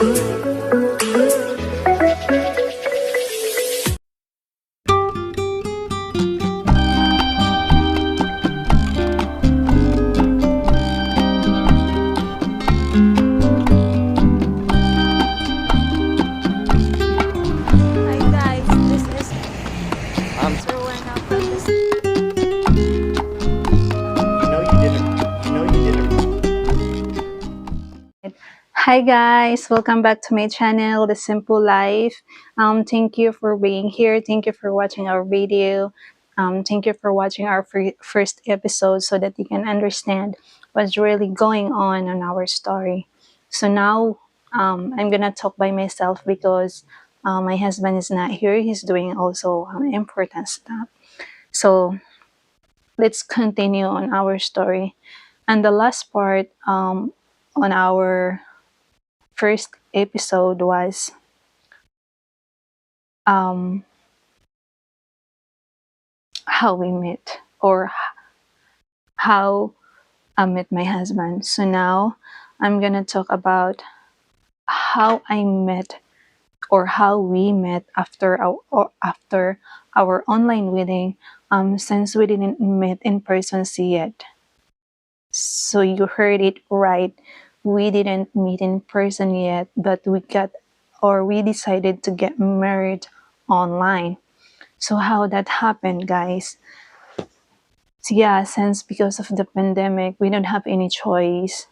Hi guys, this is Um, Rowena from the you did Hi guys, welcome back to my channel, The Simple Life. Thank you for being here. Thank you for watching our video. Thank you for watching our first episode so that you can understand what's really going on our story. So now I'm gonna talk by myself because my husband is not here. He's doing also important stuff. So let's continue on our story. And the last part on our first episode was um, how we met or how I met my husband. So now I'm gonna talk about how I met or how we met after our online wedding. Since we didn't meet in person yet. So you heard it right. We didn't meet in person yet, but we decided to get married online. So how that happened, guys? So yeah, since because of the pandemic, we don't have any choice.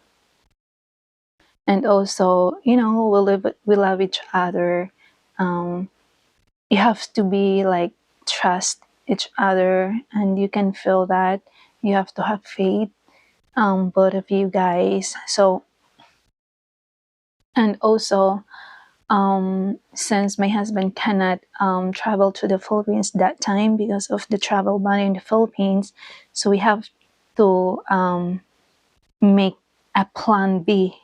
And also, we love each other. Um, you have to be like trust each other, and you can feel that. You have to have faith, both of you guys. So and also, since my husband cannot travel to the Philippines that time because of the travel ban in the Philippines, so we have to make a plan B.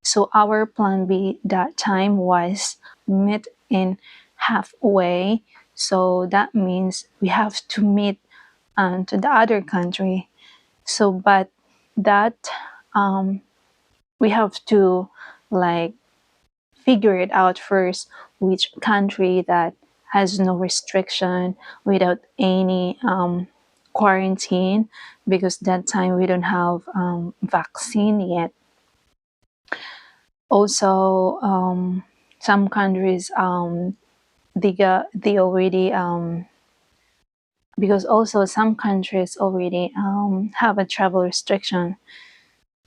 So our plan B that time was meet in halfway. So that means we have to meet to the other country. So, but that we have to like figure it out first which country that has no restriction without any quarantine because that time we don't have vaccine yet. Also, some countries they already because also some countries already have a travel restriction.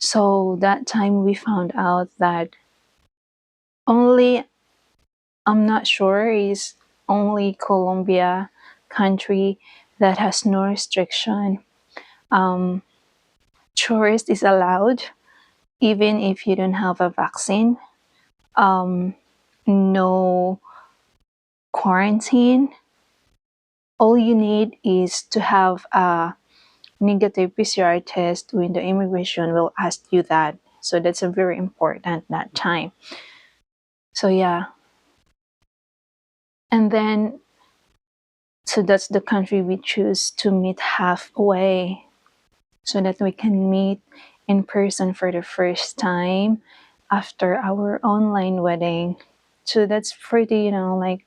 So that time we found out that only I'm not sure is only Colombia country that has no restriction. Um, tourist is allowed even if you don't have a vaccine. No quarantine. All you need is to have a negative PCR test when the immigration will ask you that. So that's a very important that time. So yeah. And then so that's the country we choose to meet halfway so that we can meet in person for the first time after our online wedding. So that's pretty, like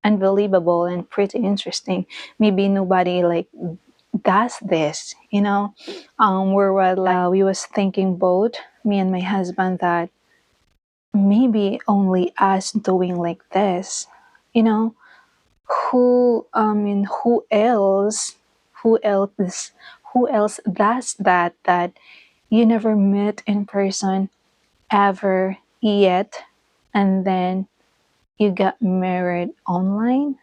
unbelievable and pretty interesting. Maybe nobody like does this, we was thinking both me and my husband that maybe only us doing like this, you know, who else who else does that you never met in person ever yet and then you got married online,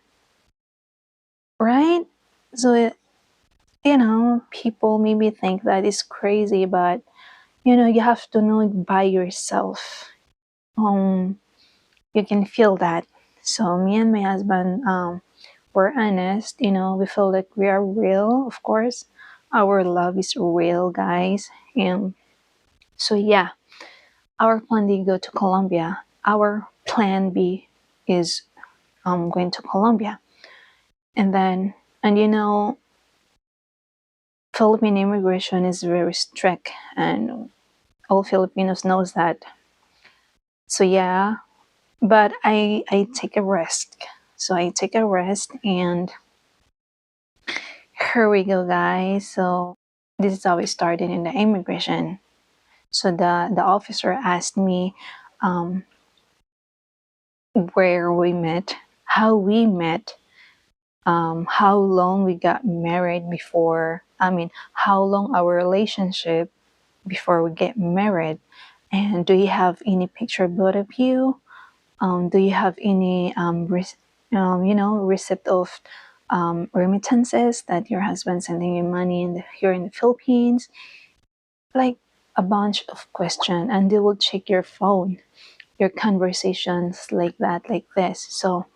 right? So people maybe think that is crazy, but you have to know it by yourself. You can feel that. So me and my husband we're honest, we feel like we are real, of course. Our love is real, guys. And so yeah, our plan B go to Colombia. Our plan B is going to Colombia. And then and Philippine immigration is very strict and all Filipinos knows that. So yeah, but I take a risk. So I take a risk, and here we go, guys. So this is how we started in the immigration. So the officer asked me um, where we met, how we met, how long we got married before. I mean, how long our relationship before we get married, and do you have any picture both of you? Do you have any receipt of remittances that your husband sending you money here in the Philippines? Like a bunch of questions, and they will check your phone, your conversations like that, like this. So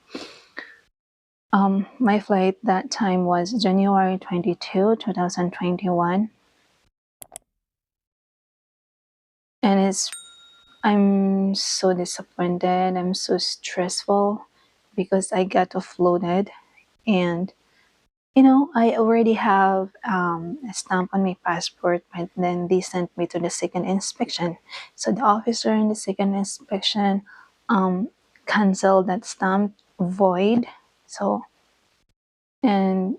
my flight that time was January 22, 2021, and I'm so disappointed. I'm so stressful because I got offloaded, and I already have a stamp on my passport, but then they sent me to the second inspection. So the officer in the second inspection um, canceled that stamp, void. So, and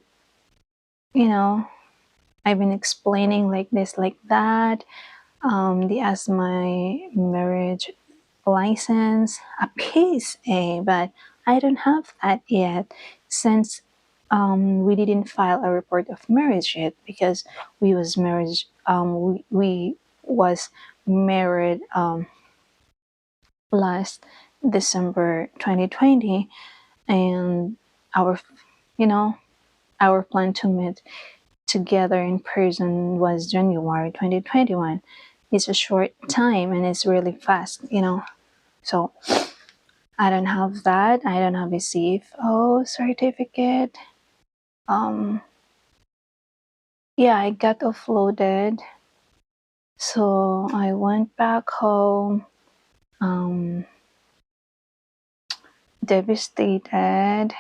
you know, I've been explaining like this, like that. They asked my marriage license, a PSA, but I don't have that yet since we didn't file a report of marriage yet because we was married last December 2020, and our you know our plan to meet together in person was January 2021. It's a short time and it's really fast. So I don't have that. I don't have a CFO certificate. Um, yeah, I got offloaded. So I went back home, um, devastated,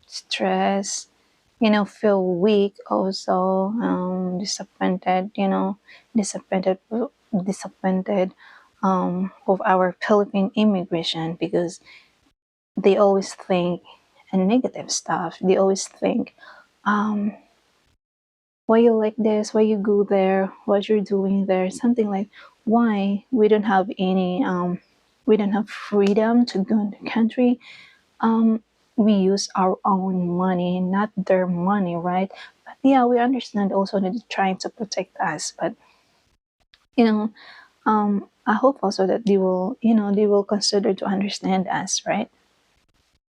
stressed, feel weak also, disappointed, disappointed of our Philippine immigration because they always think a negative stuff. They always think, um, why you like this? Why you go there? What you're doing there? Something like why we don't have any, we don't have freedom to go in the country. Um, we use our own money, not their money, right? But yeah, we understand also that they're trying to protect us. But you know, I hope also that they will consider to understand us, right?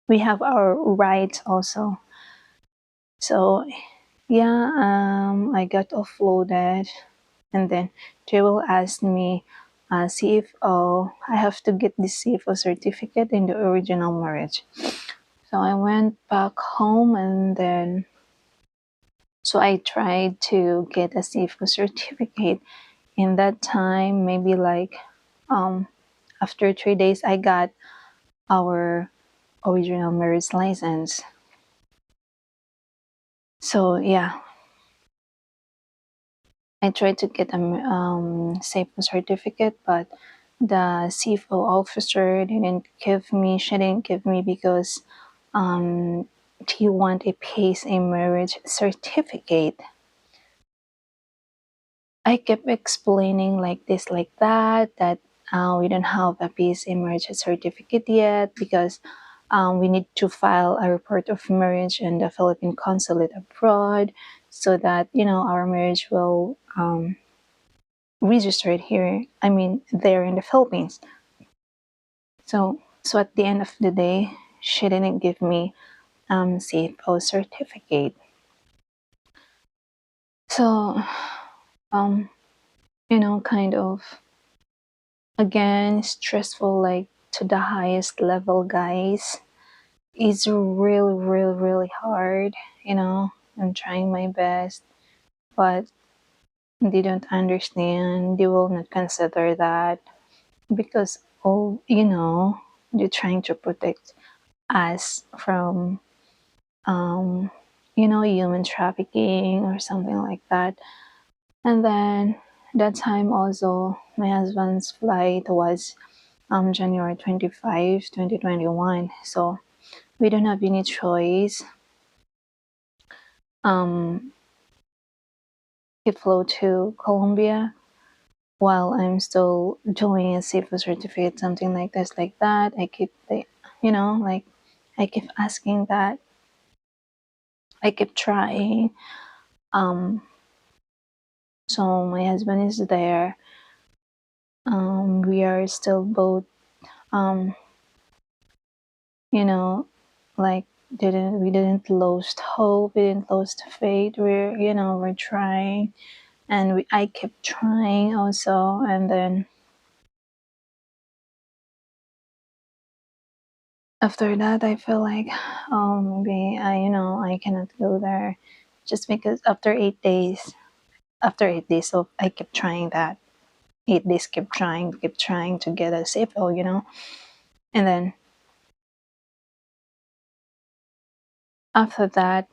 We have our rights also. So yeah, I got offloaded, and then they will ask me, CFO. I have to get the CFO certificate in the original marriage. So I went back home, and then so I tried to get a CFO certificate. In that time, maybe like after 3 days, I got our original marriage license. So yeah, I tried to get a SAFO certificate, but the CFO officer didn't give me. She didn't give me because he want a PACE a marriage certificate. I kept explaining like this, like that we don't have a PACE a marriage certificate yet because we need to file a report of marriage in the Philippine consulate abroad so that our marriage will registered here, I mean there in the Philippines. So at the end of the day, she didn't give me CFO certificate. So um kind of again stressful, like to the highest level, guys. It's really really really hard. I'm trying my best, but they don't understand. They will not consider that because they're trying to protect us from human trafficking or something like that. And then that time also my husband's flight was January 25, 2021. So we don't have any choice. He flew to Colombia while I'm still doing a CFO certificate, something like this, like that. I keep, like, I keep asking that. I keep trying. So my husband is there. We are still both, um, you know, like we didn't lose hope. We didn't lose faith. We're trying, and I kept trying also, and then after that I feel like, oh, maybe I cannot go there, just because after 8 days, so I kept trying that. 8 days, kept trying to get a CFO. And then after that,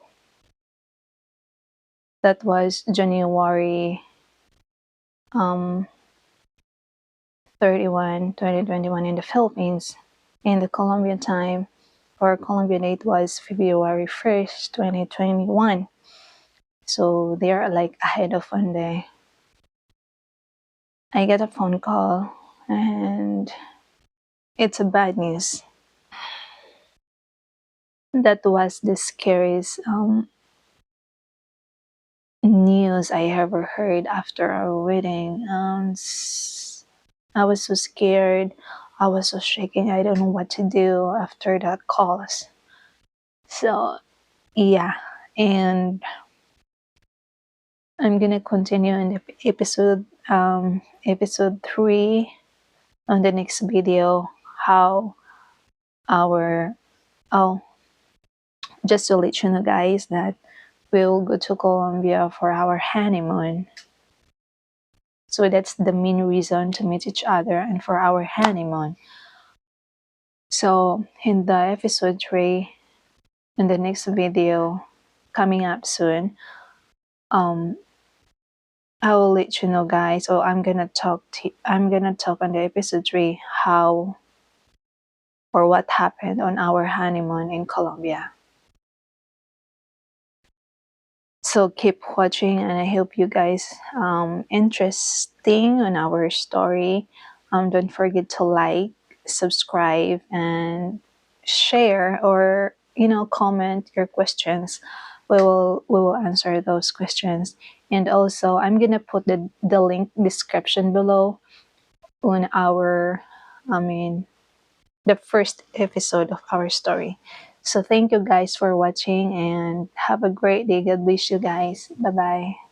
that was January 31, 2021 in the Philippines. In the Colombian time, or Colombian date, was February 1st, 2021. So they are like ahead of 1 day. I get a phone call, and it's a bad news. That was the scariest news I ever heard after our wedding. I was so scared. I was so shaking. I don't know what to do after that calls. So yeah, and I'm gonna continue in the episode 3 on the next video. How our oh, just to let you know, guys, that we'll go to Colombia for our honeymoon. So that's the main reason to meet each other and for our honeymoon. So in the episode 3, in the next video coming up soon, I will let you know, guys. So I'm gonna talk on the episode 3 how or what happened on our honeymoon in Colombia. So keep watching, and I hope you guys interesting on our story. Don't forget to like, subscribe, and share, or comment your questions. We will answer those questions. And also, I'm gonna put the link description below on our, I mean, the first episode of our story. So thank you guys for watching, and have a great day. God bless you guys. Bye bye.